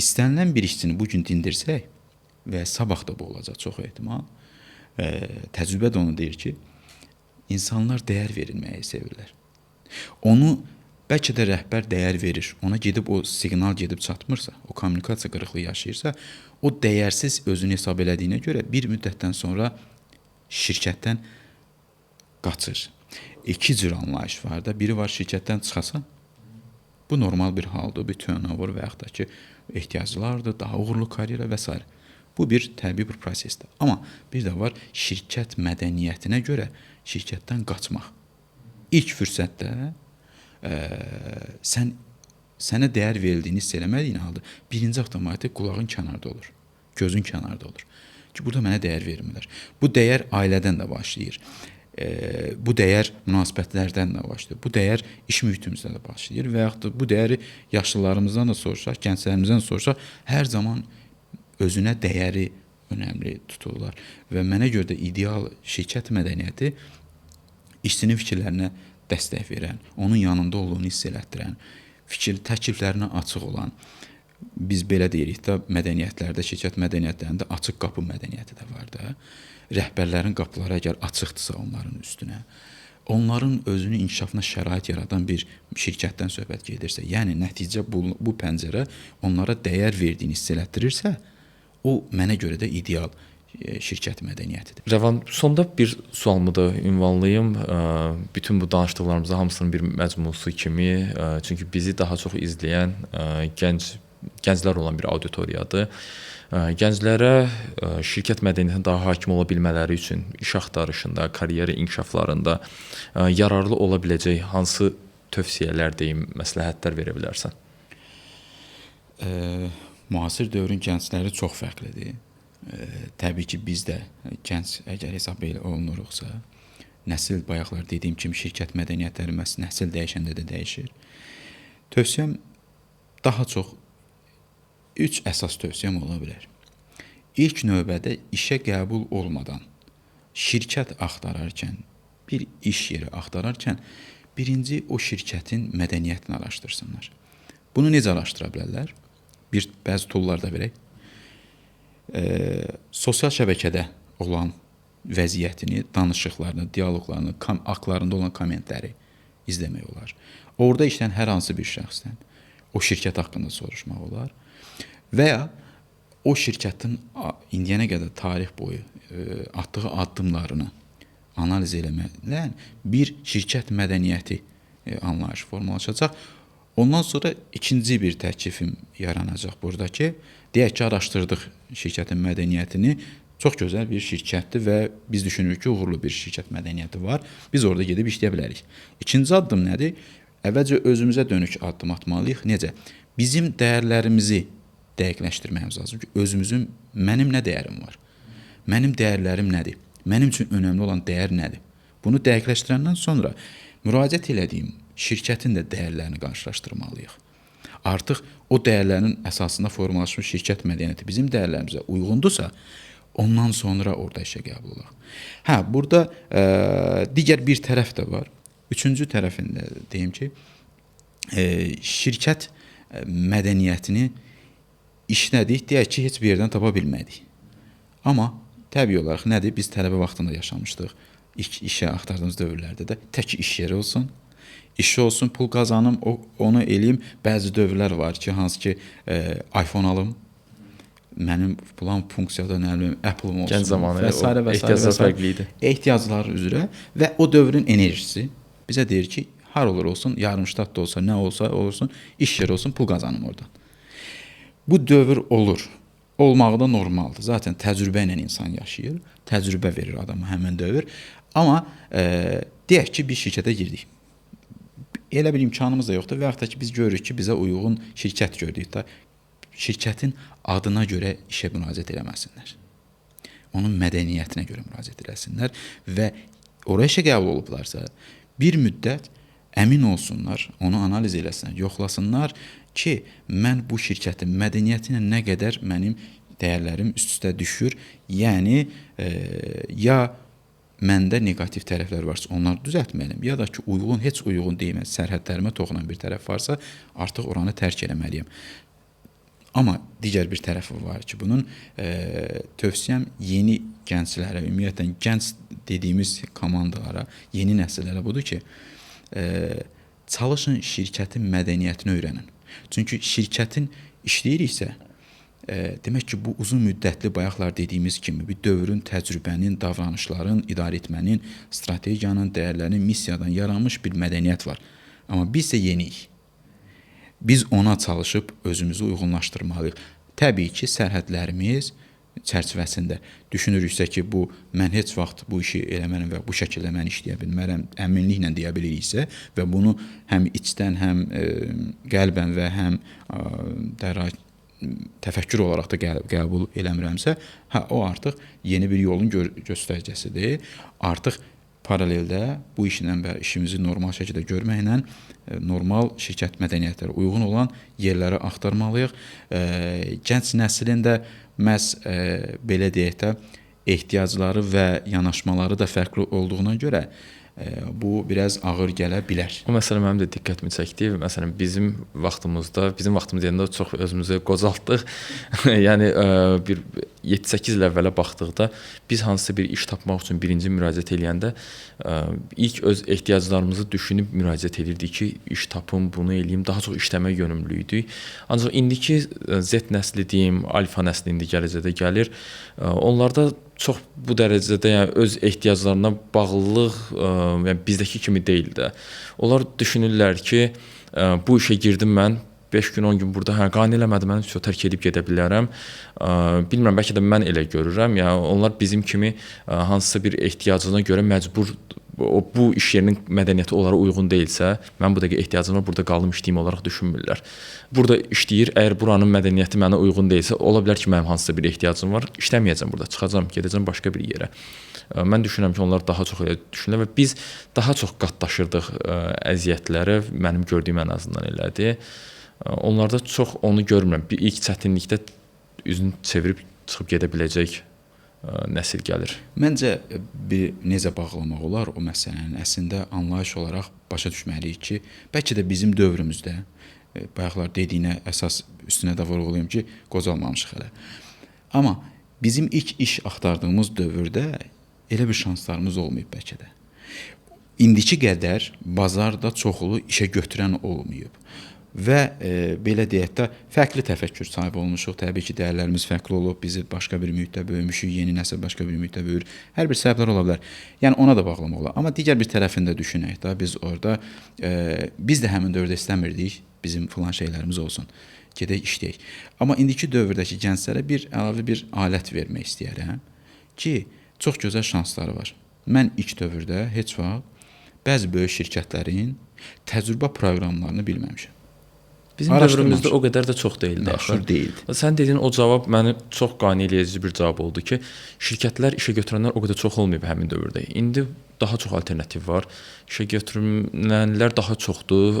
İstənilən bir işçini bugün dindirsək və sabah da bu olacaq çox ehtimal, təcrübə də onu deyir ki, İnsanlar dəyər verilməyi sevirlər. Onu bəlkə də rəhbər dəyər verir. Ona gedib o siqnal gedib çatmırsa, o kommunikasiya qırıqlığı yaşayırsa, o dəyərsiz özünü hesab elədiyinə görə bir müddətdən sonra şirkətdən qaçır. İki cür anlayış var da. Biri var şirkətdən çıxasan, bu normal bir haldır, bir turnover və yaxud da ki, ehtiyaclardır, daha uğurlu karyera və s. Bu bir təbii bir prosesdir. Amma bir də var şirkət mədəniyyətinə görə şirkətdən qaçmaq. İlk fürsətdə sənə dəyər verildiyini hiss eləmədiyin halda birinci avtomatik qulağın kənarda olur, gözün kənarda olur. Ki, burada mənə dəyər vermirlər. Bu dəyər ailədən də başlayır. Bu dəyər münasibətlərdən də başlayır. Bu dəyər iş mühitimizdə də başlayır və yaxud da bu dəyəri yaşlılarımızdan da soruşaq, gənclərimizdən soruşaq, hər zaman özünə dəyəri önəmli tuturlar. Və mənə görə də ideal şirkət mədəniyyəti işçinin fikirlərinə dəstək verən, onun yanında olduğunu hiss elətdirən, təkliflərinə açıq olan, biz belə deyirik də, mədəniyyətlərdə, şirkət mədəniyyətlərində açıq qapı mədəniyyəti də var da. Rəhbərlərin qapıları əgər açıqdırsa onların üstünə, onların özünü inkişafına şərait yaradan bir şirkətdən söhbət gedirsə, yəni nəticə bu pəncərə onlara dəyər verdiyini hiss elətdirirsə, o mənə görə də ideal şirkət mədəniyyətidir. Rəvan, sonda bir sualımı da ünvanlayım. Bütün bu danışdıqlarımızın hamısının bir məzmunsu kimi, çünki bizi daha çox izləyən gənc gənclər olan bir auditoriyadır. Gənclərə şirkət mədəniyyətinə daha hakim ola bilmələri üçün iş axtarışında, karyera inkişaflarında yararlı ola biləcək hansı tövsiyələr deyim, məsləhətlər verə bilərsən? Müasir dövrün gəncləri çox fərqlidir. Təbii ki, biz də gənc əgər hesab olunuruqsa, nəsil bayaqlar dediyim kimi şirkət mədəniyyətləri nəsil dəyişəndə də dəyişir. Tövsiyəm daha çox 3 əsas tövsiyəm ola bilər. İlk növbədə işə qəbul olmadan şirkət axtararkən, bir iş yeri axtararkən birinci o şirkətin mədəniyyətini araşdırsınlar. Bunu necə araşdıra bilərlər? Bəzi toollar da verək. Sosial şəbəkədə olan vəziyyətini, danışıqlarını, dialoqlarını, aktlarında olan kommentləri izləmək olar. Orada işləyən hər hansı bir şəxsdən o şirkət haqqında soruşmaq olar və ya o şirkətin indiyənə qədər tarix boyu atdığı addımlarını analiz eləməklə bir şirkət mədəniyyəti anlayışı formalaşacaq. Ondan sonra ikinci bir təklifim yaranacaq burada ki, deyək ki, araşdırdıq şirkətin mədəniyyətini, çox gözəl bir şirkətdir və biz düşünürük ki, uğurlu bir şirkət mədəniyyəti var. Biz orada gedib işləyə bilərik. İkinci addım nədir? Əvvəlcə özümüzə dönük addım atmalıyıq. Necə? Bizim dəyərlərimizi dəqiqləşdirməyimiz lazım ki, mənim nə dəyərim var? Mənim dəyərlərim nədir? Mənim üçün önəmli olan dəyər nədir? Bunu dəqiqləşdirəndən sonra müraciət elədiyim şirkətin də dəyərlərini qarşılaşdırmalıyıq. Artıq o dəyərlərin əsasında formalaşmış şirkət mədəniyyəti bizim dəyərlərimizə uyğundursa, ondan sonra orada işə qəbul olaq. Burada digər bir tərəf də var. Üçüncü tərəfində deyim ki, şirkət mədəniyyətini işlədik, deyək ki, heç bir yerdən tapa bilmədik. Amma təbii olaraq nədir? Biz tələbə vaxtında yaşamışdıq. İşə axtardığımız dövrlərdə də tək iş yeri olsun, işi olsun, pul qazanım, onu eləyim. Bəzi dövrlər var ki, hansı ki, iPhone alım, mənim plan funksiyada nə bilim, Apple-ım olsun, Gənc zamanı ehtiyaclar fərqli idi. Ehtiyaclar üzrə və o dövrün enerjisi bizə deyir ki, har olur olsun, yarımştat da olsa, nə olsa olsun, iş yeri olsun, pul qazanım oradan. Bu dövr olur. Olmağı da normaldır. Zaten təcrübə ilə insan yaşayır. Təcrübə verir adama həmin dövr. Amma deyək ki, bir şirkətə girdik. Elə bir imkanımız da yoxdur və yaxud da ki, biz görürük ki, bizə uyğun şirkət gördük da, şirkətin adına görə işə müraciət eləməsinlər. Onun mədəniyyətinə görə müraciət eləsinlər və oraya işə qəbul olublarsa, bir müddət əmin olsunlar, onu analiz eləsinlər, yoxlasınlar ki, mən bu şirkətin mədəniyyətinə nə qədər mənim dəyərlərim üst-üstə düşür, yəni ya məndə negativ tərəflər varsa, onları düzəltməliyəm, ya da ki, heç uyğun deyilmə, sərhədlərimə toxunan bir tərəf varsa, artıq oranı tərk eləməliyəm. Amma digər bir tərəfi var ki, bunun tövsiyəm yeni gənclərə, ümumiyyətlə gənc dediyimiz komandalara, yeni nəsillərə budur ki, çalışın şirkətin mədəniyyətini öyrənin. Çünki şirkətin işləyiriksə, demək ki, bu uzun müddətli bayaqlar dediyimiz kimi bir dövrün, təcrübənin, davranışların, idarə etmənin, strategiyanın, dəyərlərin, missiyadan yaranmış bir mədəniyyət var. Amma biz isə yeniyik. Biz ona çalışıb özümüzü uyğunlaşdırmalıyıq. Təbii ki, sərhədlərimiz çərçivəsində düşünürüksə ki, mən heç vaxt bu işi eləmərəm və bu şəkildə mən işləyə bilmərəm, əminliklə deyə biliriksə və bunu həm içdən, həm qəlbən və həm təfəkkür olaraq da qəbul eləmirəmsə, o artıq yeni bir yolun göstəricisidir. Artıq paraleldə bu işlə və işimizi normal şəkildə görməklə normal şirkət mədəniyyətlərə uyğun olan yerlərə axtarmalıyıq. Gənc nəslin də məhz belə deyək də ehtiyacları və yanaşmaları da fərqli olduğuna görə bu biraz ağır gələ bilər. O məsələ mənim də diqqətimi çəkdi. Məsələn, bizim vaxtımız deyəndə çox özümüzü qocaltdıq. Yəni bir 7-8 il əvvələ baxdıqda biz hansısa bir iş tapmaq üçün birinci müraciət eləyəndə ilk öz ehtiyaclarımızı düşünüb müraciət edirdik ki, iş tapım, bunu eləyim, daha çox işləmək yönümlüydük. Ancaq indiki Z nəsli deyim, alfa nəsli indi gələcəkdə gəlir. Onlarda çox bu dərəcədə yəni öz ehtiyaclarına bağlılıq yəni bizdəki kimi deyil də. Onlar düşünürlər ki, bu işə girdim mən, 5 gün, 10 gün burada qane eləmədi, mən tərk edib gedə bilərəm. Bilmirəm, bəlkə də mən elə görürəm. Yəni onlar bizim kimi hansısa bir ehtiyacına görə məcbur bu iş yerinin mədəniyyəti onlara uyğun deyilsə, mən bu dəqiqə ehtiyacım var, burada qalım işləyim olaraq düşünmürlər. Burada işləyir, əgər buranın mədəniyyəti mənə uyğun deyilsə, ola bilər ki, mənim hansısa bir ehtiyacım var, işləməyəcəm burada, çıxacağam, gedəcəm başqa bir yerə. Mən düşünürəm ki, onlar daha çox elə düşünürlər və biz daha çox qatlaşırdıq əziyyətlərə, mənim gördüyüm ən azından elədir. Onlarda çox onu görmürəm. Bir ilk çətinlikdə üzünü çevirib çıxıb gedə biləcək nəsil gəlir. Məncə bir necə bağlamaq olar o məsələni əslində anlayış olaraq başa düşməliyik ki, bəlkə də bizim dövrümüzdə bayaqlar dediyinə əsas üstünə də vurğulayım ki, qocalmamışıq hələ. Amma bizim ilk iş axtardığımız dövrdə elə bir şanslarımız olmayıb bəlkə də. İndiki qədər bazarda çoxlu işə götürən olmayıb. Və belə deyək də fərqli təfəkkür sahibi olmuşuq. Təbii ki, dəyərlərimiz fərqli olub, bizi başqa bir mühitdə böyümüşük, yeni nəsil başqa bir mühitdə böyür. Hər bir səbəblər ola bilər. Yəni ona da bağlamaq olar. Amma digər bir tərəfində düşünək də biz orada biz də həmin dövrdə istəmirdik bizim filan şeylərimiz olsun. Gedək işləyək. Amma indiki dövrdəki gənclərə əlavə bir alət vermək istəyirəm ki, çox gözəl şansları var. Mən ilk dövrdə heç vaxt bəzi böyük şirkətlərin təcrübə proqramlarını bilməmişəm. Bizim dövrümüzdə o qədər də çox deyildi axı. Deyildi. Sən dediyin o cavab məni çox qane eləyici bir cavab oldu ki, şirkətlər işə götürənlər o qədər çox olmayıb həmin dövrdə. İndi daha çox alternativ var. İşə götürülənlər daha çoxdur.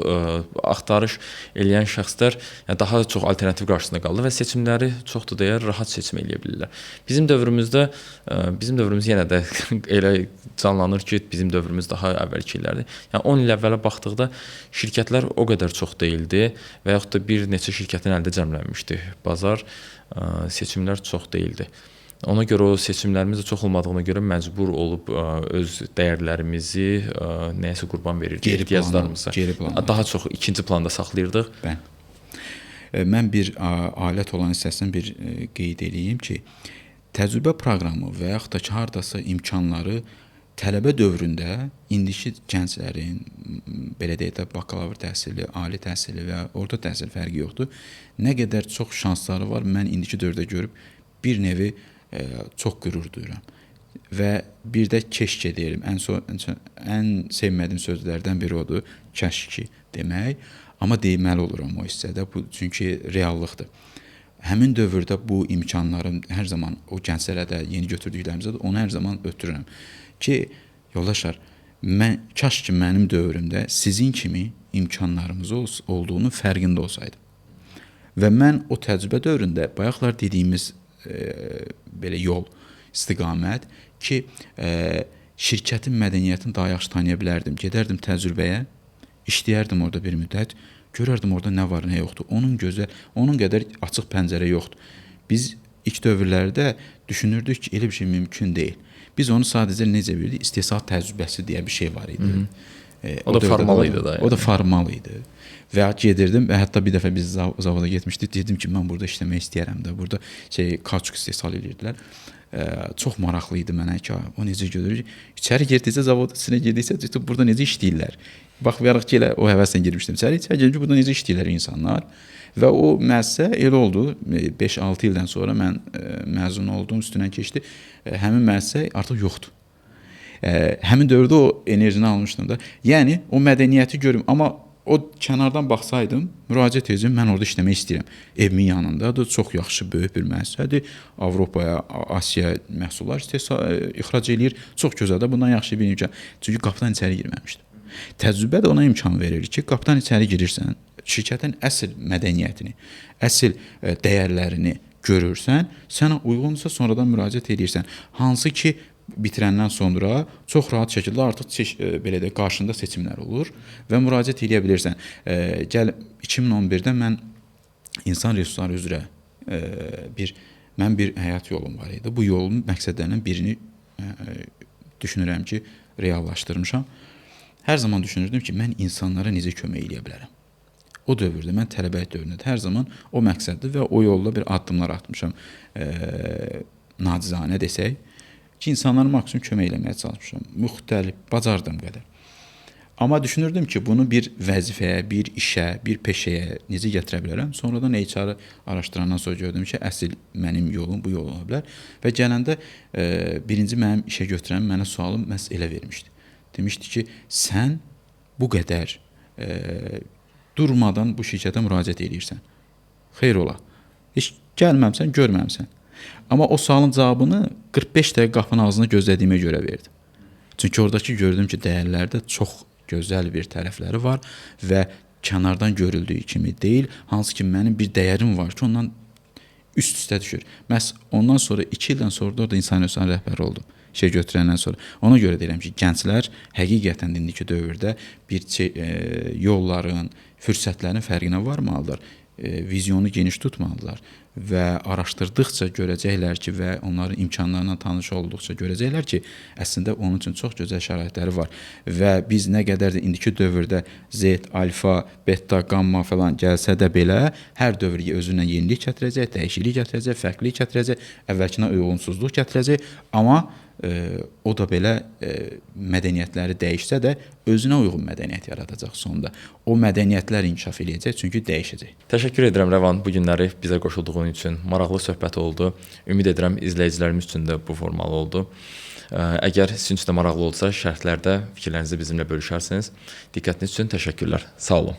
Axtarış eləyən şəxslər daha çox alternativ qarşısında qaldı və seçimləri çoxdur deyə rahat seçim eləyə bilirlər. Bizim dövrümüz yenə də elə canlanır ki, bizim dövrümüz daha əvvəlki illərdir. Yəni 10 il əvvələ baxdıqda şirkətlər o qədər çox deyildi və yaxud da bir neçə şirkətin əlində cəmlənmişdi bazar, seçimlər çox deyildi. Ona görə o seçimlərimiz də çox olmadığına görə məcbur olub öz dəyərlərimizi nəyəsə qurban verirdik, ehtiyaclarımıza. Daha çox ikinci planda saxlayırdıq. Mən bir alət olan hissəsini bir qeyd edeyim ki, təcrübə proqramı və yaxud da ki, hardasa imkanları tələbə dövründə indiki gənclərin, belə deyək də, bakalavr təhsili, ali təhsili və orta təhsil fərqi yoxdur. Nə qədər çox şansları var, mən indiki dövrdə görüb bir nevi çox qürur duyuram. Və bir də keşke deyirəm. Ən sevmədiyim sözlərdən biri odur, kəşki demək. Amma deməli oluram o hissədə, çünki reallıqdır. Həmin dövrdə bu imkanların hər zaman o gənclərə də, yeni götürdüklərimizə də onu hər zaman ötürürəm. Ki, yoldaşlar, kaş ki mənim dövrümdə sizin kimi imkanlarımız olduğunu fərqində olsaydım. Və mən o təcrübə dövründə bayaqlar dediyimiz belə yol, istiqamət ki, şirkətin mədəniyyətini daha yaxşı tanıya bilərdim. Gedərdim təcrübəyə, işləyərdim orada bir müddət, görərdim orada nə var, nə yoxdur. Onun qədər açıq pəncərə yoxdur. Biz ilk dövrlərdə düşünürdük ki, elə bir şey mümkün deyil. Biz onu sadəcə necə bilirdik? İstehsal təcrübəsi deyə bir şey var idi. O da formal idi da. O da formal idi. Və gedirdim və hətta bir dəfə biz zavoda getmişdik. Dedim ki, mən burada işləmək istəyirəm də. Burada kauçuk istehsal edirdilər. Çox maraqlı idi mənə ki, o necə görür? İçəri girdikcə zavod içinə girdikcə burada necə işləyirlər? Baxmayaraq ki, elə o həvəslə girmişdim. İçəri girdikcə burada necə işləyirlər insanlar? Və o müəssisə elə oldu. 5-6 ildən sonra mən məzun oldum, üstündən keçdi. Həmin müəssisə artıq yoxdur. Həmin dövrdə o enerjini almışdım da. Yəni o mədəniyyəti görüm, amma o kənardan baxsaydım, müraciət edəcəm, mən orada işləmək istəyirəm. Evimin yanındadır, çox yaxşı, böyük bir müəssisədir. Avropaya, Asiya məhsullar ixrac eləyir. Çox gözəldir, bundan yaxşı bir imkan. Çünki qapıdan içəri girməmişdim. Təcrübə də ona imkan verir ki, qapıdan içəri girirsən, şirkətin əsl mədəniyyətini, əsl dəyərlərini görürsən, sənə uyğunsa sonradan müraciət edirsən. Hansı ki, bitirəndən sonra çox rahat şəkildə artıq belə də qarşında seçimlər olur və müraciət edə bilirsən. Gəl 2011-də mən insan resursları üzrə bir həyat yolum var idi. Bu yolun məqsədlərindən birini düşünürəm ki, reallaşdırmışam. Hər zaman düşünürdüm ki, mən insanlara necə kömək edə bilərəm. O dövrdə, mən tələbəlik dövründə hər zaman o məqsəddir və o yolda bir addımlar atmışam. Nacizanə desək ki, insanlara maksimum kömək eləməyə çalışmışam. Müxtəlif, bacardığım qədər. Amma düşünürdüm ki, bunu bir vəzifəyə, bir işə, bir peşəyə necə gətirə bilərəm? Sonradan HR-ı araşdırandan sonra gördüm ki, əsl mənim yolum bu yol ola bilər. Və gələndə birinci mənim işə götürən mənə sualı məhz elə vermişdi. Demişdi ki, sən bu qədər durmadan bu şirkətə müraciət edirsən. Xeyr ola. Heç gəlməmsən, görməmsən. Amma o sualın cavabını 45 dəqiqə qapının ağzında gözlədiyimə görə verdim. Çünki oradakı gördüm ki, dəyərlərdə çox gözəl bir tərəfləri var və kənardan görüldüyü kimi deyil, hansı ki mənim bir dəyərim var ki, ondan üst-üstə düşür. Məhz ondan sonra 2 ildən sonra da orada insan resursu rəhbəri oldum. Şey götürəndən sonra. Ona görə deyirəm ki, gənclər həqiqətən indiki dövrdə bir yolların, fürsətlərin fərqinə varmalıdırlar. Vizyonu geniş tutmalıdırlar və araşdırdıqca görəcəklər ki, və onların imkanlarına tanış olduqca görəcəklər ki, əslində onun üçün çox gözəl şəraitləri var və biz nə qədər də indiki dövrdə Z, alfa, beta, gamma falan gəlsə də belə, hər dövr özünə yenilik gətirəcək, dəyişiklik gətirəcək, fərqlilik gətirəcək, əvvəlkinə uyğunsuzluq gətirəcək, amma o da belə mədəniyyətləri dəyişsə də özünə uyğun mədəniyyət yaradacaq sonda. O mədəniyyətlər inkişaf edəcək, çünki dəyişəcək. Təşəkkür edirəm Rəvan, bu günləri bizə qoşulduğun üçün. Maraqlı söhbət oldu. Ümid edirəm izləyicilərimiz üçün də bu formalı oldu. Əgər sizin üçün də maraqlı olsa, şərhlərdə fikirlərinizi bizimlə bölüşərsiniz. Diqqətiniz üçün təşəkkürlər. Sağ olun.